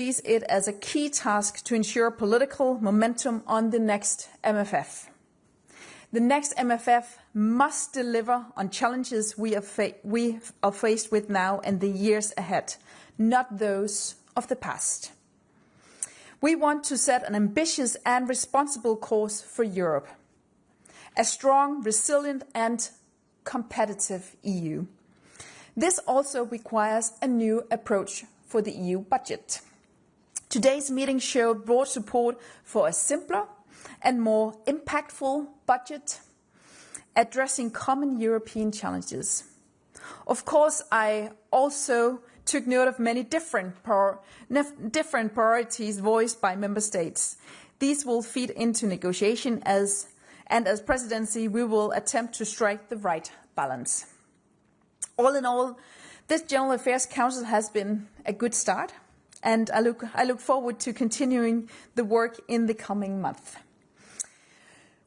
sees it as a key task to ensure political momentum on the next MFF. The next MFF must deliver on challenges we are faced with now and the years ahead, not those of the past. We want to set an ambitious and responsible course for Europe. A strong, resilient and competitive EU. This also requires a new approach for the EU budget. Today's meeting showed broad support for a simpler and more impactful budget addressing common European challenges. Of course, I also took note of many different priorities voiced by member states. These will feed into negotiation and as presidency we will attempt to strike the right balance. All in all, this General Affairs Council has been a good start, and I look forward to continuing the work in the coming month.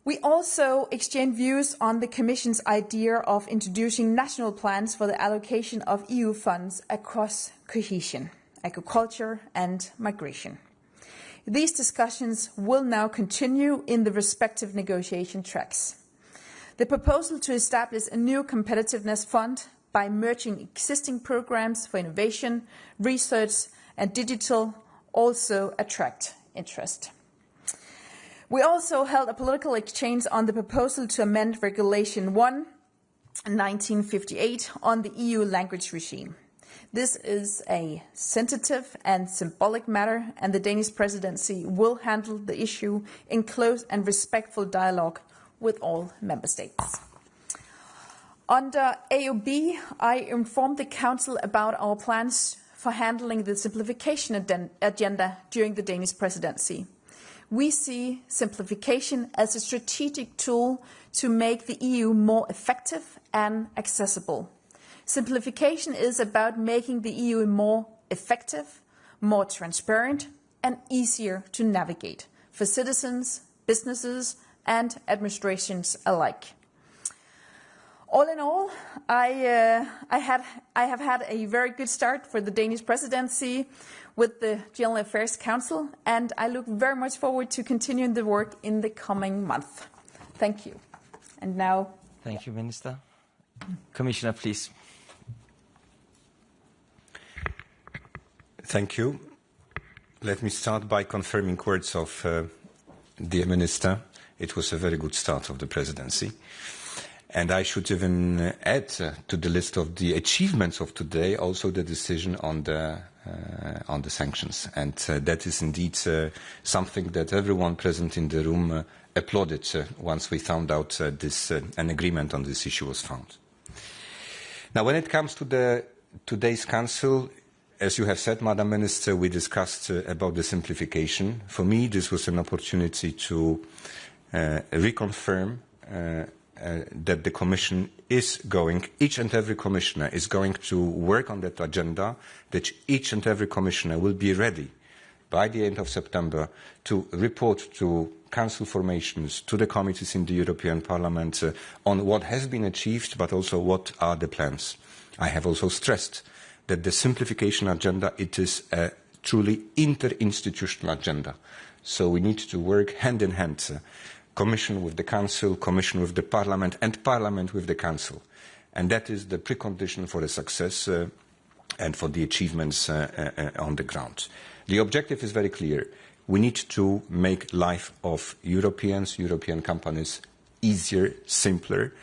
We also exchange views on the Commission's idea of introducing national plans for the allocation of EU funds across cohesion, agriculture and migration. These discussions will now continue in the respective negotiation tracks. The proposal to establish a new competitiveness fund by merging existing programs for innovation, research and digital also attract interest. We also held a political exchange on the proposal to amend Regulation 1/1958 on the EU language regime. This is a sensitive and symbolic matter, and the Danish presidency will handle the issue in close and respectful dialogue with all member states. Under AOB, I informed the Council about our plans for handling the simplification agenda during the Danish presidency. We see simplification as a strategic tool to make the EU more effective and accessible. Simplification is about making the EU more effective, more transparent, and easier to navigate for citizens, businesses, and administrations alike. All in all, I have had a very good start for the Danish presidency with the General Affairs Council, and I look very much forward to continuing the work in the coming month. Thank you. And now... Thank you, Minister. Commissioner, please. Thank you. Let me start by confirming words of dear Minister. It was a very good start of the presidency. And I should even add to the list of the achievements of today also the decision on the sanctions. And that is indeed something that everyone present in the room applauded once we found out an agreement on this issue was found. Now, when it comes to today's Council, as you have said, Madam Minister, we discussed about the simplification. For me, this was an opportunity to reconfirm that the Commission is going, each and every Commissioner is going to work on that agenda, that each and every Commissioner will be ready by the end of September to report to Council formations, to the committees in the European Parliament on what has been achieved, but also what are the plans. I have also stressed that the simplification agenda, it is a truly interinstitutional agenda. So we need to work hand in hand. Commission with the Council, Commission with the Parliament, and Parliament with the Council. And that is the precondition for the success and for the achievements on the ground. The objective is very clear. We need to make life of Europeans, European companies easier, simpler,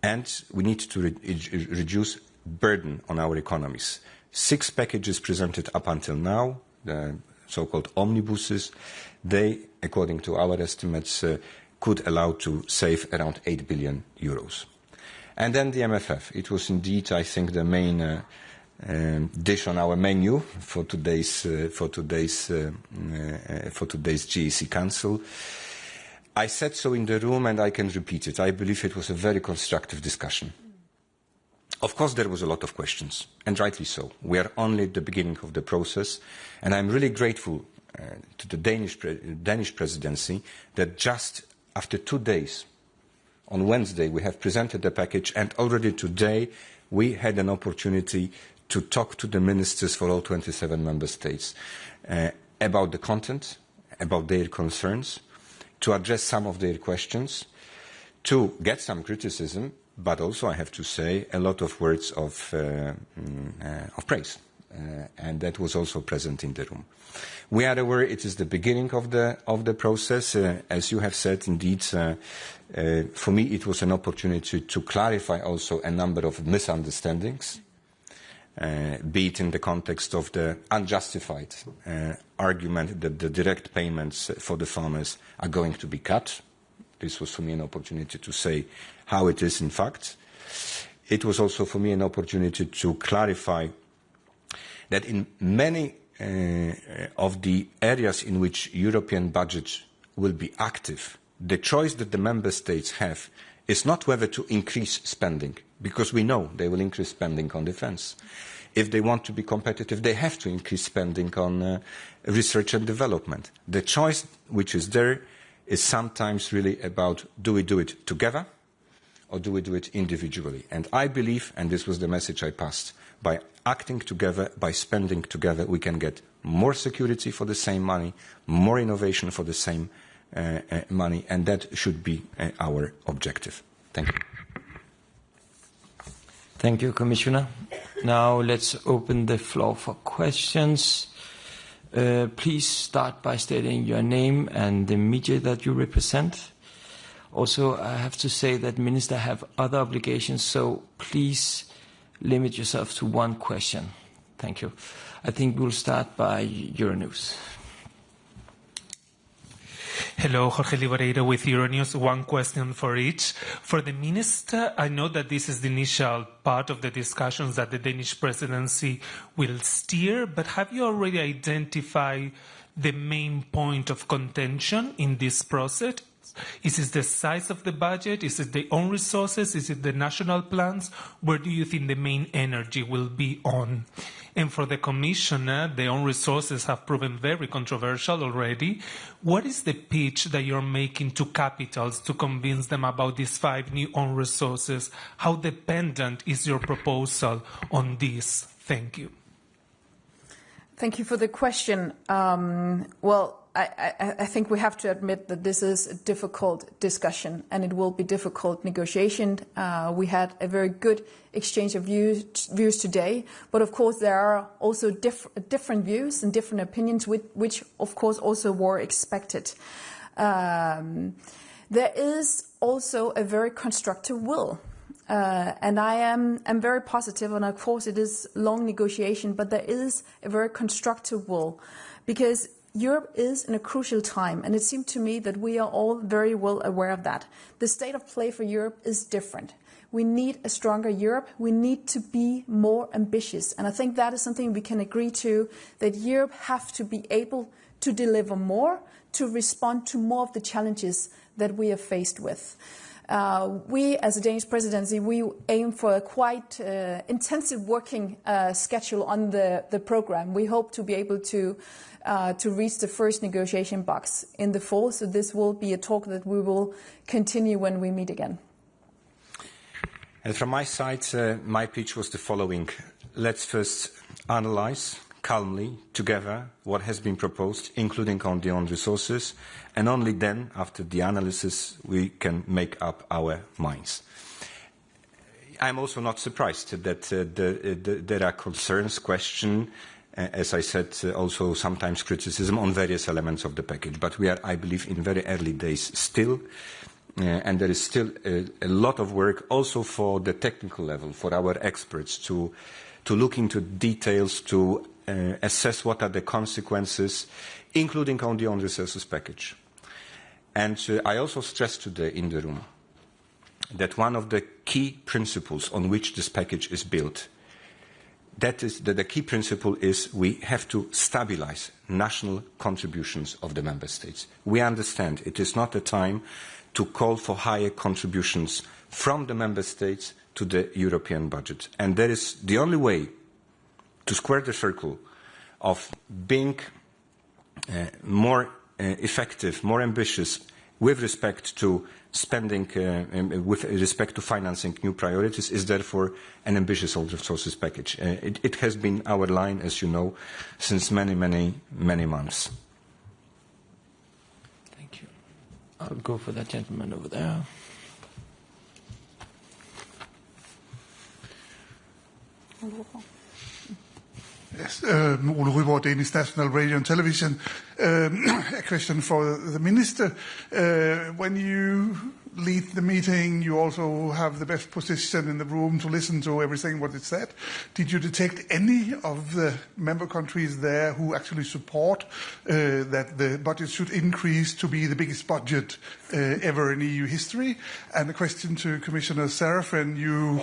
and we need to reduce burden on our economies. 6 packages presented up until now, the so-called omnibuses, they, according to our estimates, could allow to save around 8 billion euros. And then the MFF. It was indeed, I think, the main dish on our menu for today's GEC Council. I said so in the room, and I can repeat it. I believe it was a very constructive discussion. Of course, there was a lot of questions, and rightly so. We are only at the beginning of the process, and I'm really grateful to the Danish presidency that just after 2 days, on Wednesday, we have presented the package, and already today we had an opportunity to talk to the ministers for all 27 member states about the content, about their concerns, to address some of their questions, to get some criticism, but also, I have to say, a lot of words of praise. And that was also present in the room. We are aware it is the beginning of the process. As you have said, indeed, for me it was an opportunity to clarify also a number of misunderstandings, be it in the context of the unjustified argument that the direct payments for the farmers are going to be cut. This was for me an opportunity to say how it is in fact. It was also for me an opportunity to clarify that in many of the areas in which European budget will be active, the choice that the member states have is not whether to increase spending, because we know they will increase spending on defence. If they want to be competitive, they have to increase spending on research and development. The choice which is there is sometimes really about, do we do it together or do we do it individually? And I believe, and this was the message I passed, by acting together, by spending together, we can get more security for the same money, more innovation for the same money, and that should be our objective. Thank you. Thank you, Commissioner. Now let's open the floor for questions. Please start by stating your name and the media that you represent. Also, I have to say that Minister have other obligations, so please limit yourself to one question. Thank you. I think we'll start by Euronews. Hello, Jorge Liboreiro with Euronews. One question for each. For the Minister, I know that this is the initial part of the discussions that the Danish presidency will steer, but have you already identified the main point of contention in this process? Is it the size of the budget? Is it the own resources? Is it the national plans? Where do you think the main energy will be on? And for the Commissioner, the own resources have proven very controversial already. What is the pitch that you're making to capitals to convince them about these 5 new own resources? How dependent is your proposal on this? Thank you. Thank you for the question. I think we have to admit that this is a difficult discussion and it will be difficult negotiation. We had a very good exchange of views today, but of course there are also different views and different opinions which of course also were expected. There is also a very constructive will. And I am very positive, and of course it is long negotiation, but there is a very constructive will, because Europe is in a crucial time, and it seems to me that we are all very well aware of that. The state of play for Europe is different. We need a stronger Europe. We need to be more ambitious, and I think that is something we can agree to, that Europe have to be able to deliver more, to respond to more of the challenges that we are faced with. We, as a Danish presidency, we aim for a quite intensive working schedule on the program. We hope to be able to reach the first negotiation box in the fall. So this will be a talk that we will continue when we meet again. And from my side, my pitch was the following. Let's first analyze calmly, together, what has been proposed, including on the own resources, and only then, after the analysis, we can make up our minds. I'm also not surprised that there are concerns, questions, as I said, also sometimes criticism on various elements of the package. But we are, I believe, in very early days still, and there is still a lot of work also for the technical level, for our experts to look into details, to assess what are the consequences, including on the own resources package. And I also stressed today in the room that one of the key principles on which this package is built, that is that the key principle is we have to stabilize national contributions of the member states. We understand it is not a time to call for higher contributions from the member states to the European budget. And that is the only way to square the circle of being more effective, more ambitious with respect to spending, with respect to financing new priorities, is therefore an ambitious old resources package. It has been our line, as you know, since many months. Thank you. I'll go for that gentleman over there. Yes, Ole Ryborg, Danish National Radio and Television. A question for the Minister. When you lead the meeting, you also have the best position in the room to listen to everything what is said. Did you detect any of the member countries there who actually support that the budget should increase to be the biggest budget ever in EU history? And a question to Commissioner Serafin. You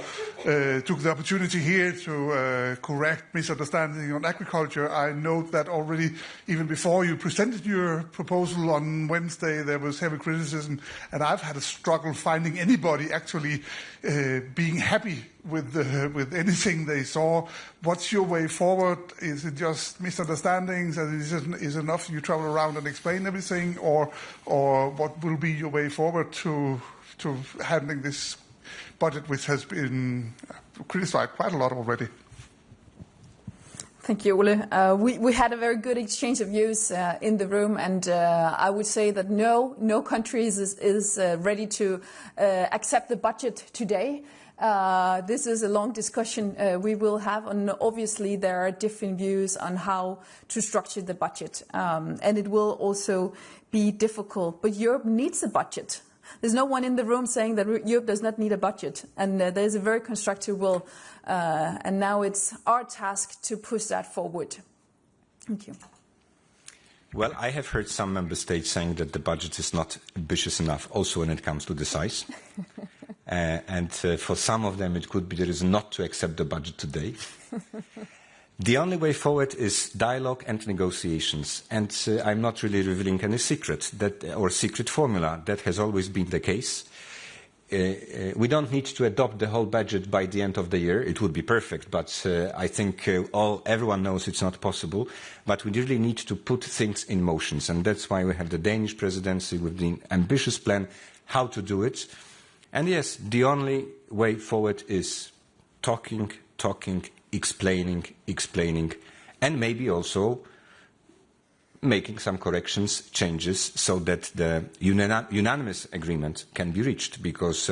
took the opportunity here to correct misunderstanding on agriculture. I note that already, even before you presented your proposal on Wednesday, there was heavy criticism, and I've had a struggle finding anybody actually being happy with anything they saw. What's your way forward? Is it just misunderstandings, and is enough you travel around and explain everything, or what will be your way forward to handling this budget, which has been criticized quite a lot already? Thank you, Ole. We had a very good exchange of views in the room, and I would say that no country is ready to accept the budget today. This is a long discussion we will have, and obviously there are different views on how to structure the budget, and it will also be difficult. But Europe needs a budget. There's no one in the room saying that Europe does not need a budget, and there's a very constructive will, and now it's our task to push that forward. Thank you. Well, I have heard some member states saying that the budget is not ambitious enough, also when it comes to the size. And for some of them, it could be the reason not to accept the budget today. The only way forward is dialogue and negotiations. And I'm not really revealing any secret or secret formula. That has always been the case. We don't need to adopt the whole budget by the end of the year. It would be perfect, but I think everyone knows it's not possible. But we really need to put things in motion. And that's why we have the Danish presidency with the ambitious plan how to do it. And yes, the only way forward is talking, explaining, and maybe also making some corrections, changes, so that the unanimous agreement can be reached, because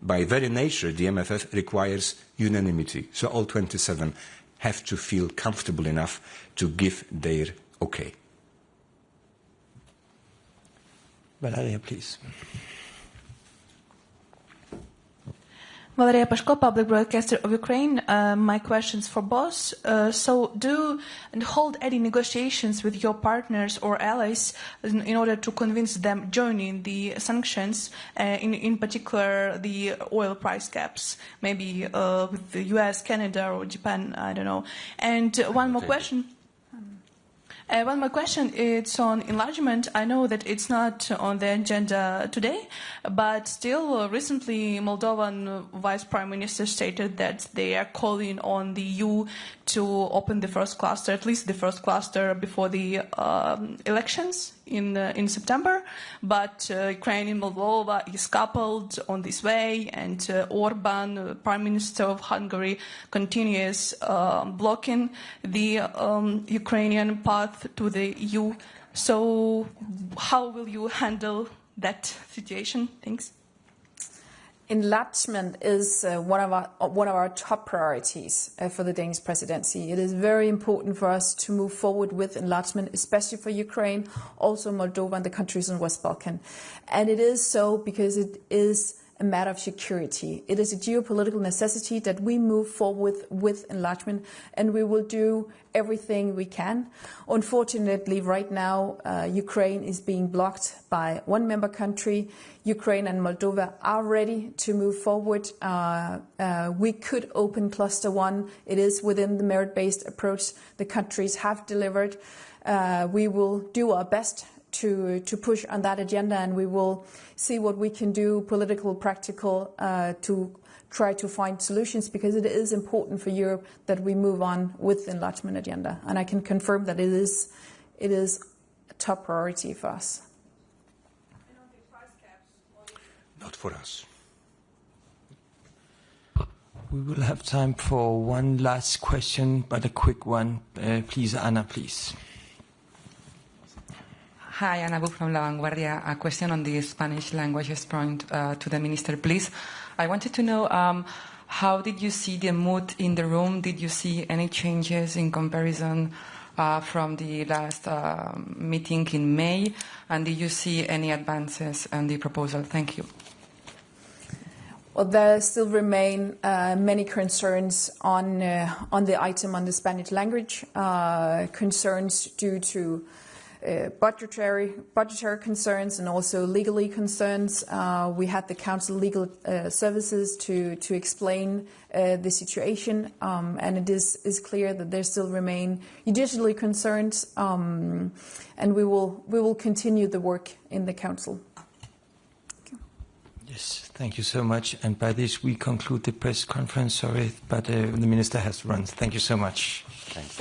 by very nature the MFF requires unanimity. So all 27 have to feel comfortable enough to give their okay. Valeria, please. Valeria Pashko, public broadcaster of Ukraine. My questions for boss. So do you hold any negotiations with your partners or allies in order to convince them joining the sanctions, in particular the oil price caps, maybe with the US, Canada, or Japan, I don't know. And one more question. One more question, it's on enlargement. I know that it's not on the agenda today, but still recently Moldovan Vice Prime Minister stated that they are calling on the EU to open the first cluster, at least the first cluster before the elections in September. But Ukraine and Moldova is coupled on this way, and Orban, Prime Minister of Hungary, continues blocking the Ukrainian path to the EU. So how will you handle that situation? Thanks. Enlargement is one of our top priorities for the Danish presidency. It is very important for us to move forward with enlargement, especially for Ukraine, also Moldova and the countries in West Balkan. And it is so because it is a matter of security. It is a geopolitical necessity that we move forward with enlargement, and we will do everything we can. Unfortunately, right now, Ukraine is being blocked by one member country. Ukraine and Moldova are ready to move forward. We could open Cluster 1. It is within the merit-based approach. The countries have delivered. We will do our best to push on that agenda, and we will see what we can do, political, practical, to try to find solutions, because it is important for Europe that we move on with the enlargement agenda. And I can confirm that it is a top priority for us. And on the price Not for us. We will have time for one last question, but a quick one. Please, Anna, please. Hi, Ana Bu from La Vanguardia. A question on the Spanish languages point to the minister, please. I wanted to know how did you see the mood in the room? Did you see any changes in comparison from the last meeting in May? And did you see any advances on the proposal? Thank you. Well, there still remain many concerns on the item on the Spanish language, concerns due to budgetary concerns and also legally concerns. We had the Council Legal Services to explain the situation, and it is clear that there still remain judicially concerns, and we will continue the work in the Council. Yes, thank you so much. And by this, we conclude the press conference. Sorry, but the Minister has to run. Thank you so much. Thanks.